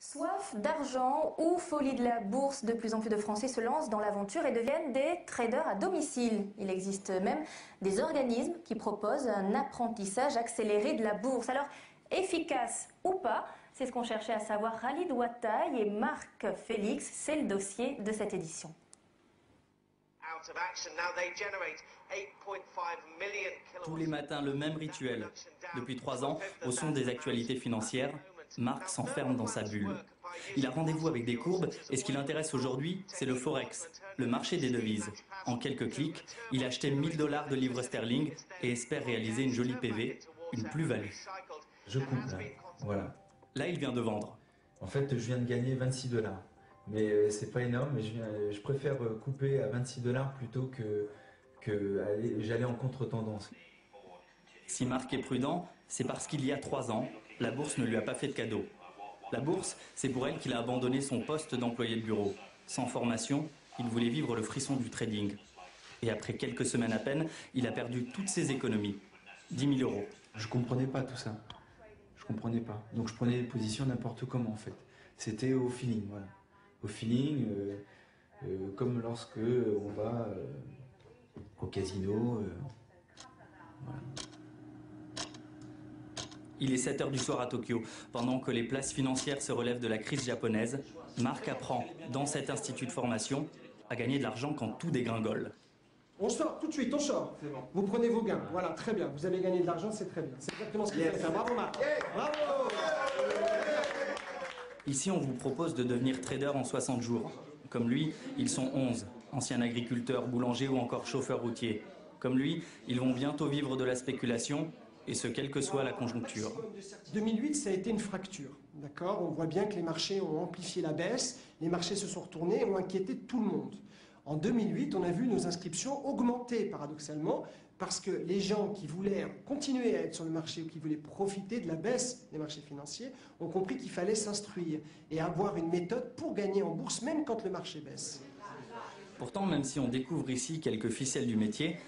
Soif d'argent ou folie de la bourse, de plus en plus de Français se lancent dans l'aventure et deviennent des traders à domicile. Il existe même des organismes qui proposent un apprentissage accéléré de la bourse. Alors, efficace ou pas, c'est ce qu'ont cherché à savoir Khalid Ouattaï et Marc Félix. C'est le dossier de cette édition. Tous les matins, le même rituel. Depuis 3 ans, au son des actualités financières, Marc s'enferme dans sa bulle. Il a rendez-vous avec des courbes et ce qui l'intéresse aujourd'hui, c'est le Forex, le marché des devises. En quelques clics, il a acheté 1000 $ de livres sterling et espère réaliser une jolie PV, une plus-value. Je coupe là, voilà. Là, il vient de vendre. En fait, je viens de gagner 26 $. Mais c'est pas énorme, mais je préfère couper à 26 $ plutôt que j'allais en contre-tendance. Si Marc est prudent, c'est parce qu'il y a 3 ans, la bourse ne lui a pas fait de cadeau. La bourse, c'est pour elle qu'il a abandonné son poste d'employé de bureau. Sans formation, il voulait vivre le frisson du trading. Et après quelques semaines à peine, il a perdu toutes ses économies. 10 000 €. Je comprenais pas tout ça. Je comprenais pas. Donc je prenais des positions n'importe comment en fait. C'était au feeling, voilà. Au feeling, comme lorsque on va au casino. Voilà. Il est 7 h du soir à Tokyo. Pendant que les places financières se relèvent de la crise japonaise, Marc apprend, dans cet institut de formation, à gagner de l'argent quand tout dégringole. On sort, tout de suite, on sort. C'est bon. Vous prenez vos gains. Voilà, très bien. Vous avez gagné de l'argent, c'est très bien. C'est exactement ce qu'il faut faire. Bravo, Marc. Bravo. Ici, on vous propose de devenir trader en 60 jours. Comme lui, ils sont 11, anciens agriculteurs, boulangers ou encore chauffeurs routiers. Comme lui, ils vont bientôt vivre de la spéculation, et ce, quelle que soit la conjoncture. 2008, ça a été une fracture. D'accord ? On voit bien que les marchés ont amplifié la baisse, les marchés se sont retournés et ont inquiété tout le monde. En 2008, on a vu nos inscriptions augmenter, paradoxalement, parce que les gens qui voulaient continuer à être sur le marché ou qui voulaient profiter de la baisse des marchés financiers ont compris qu'il fallait s'instruire et avoir une méthode pour gagner en bourse, même quand le marché baisse. Pourtant, même si on découvre ici quelques ficelles du métier,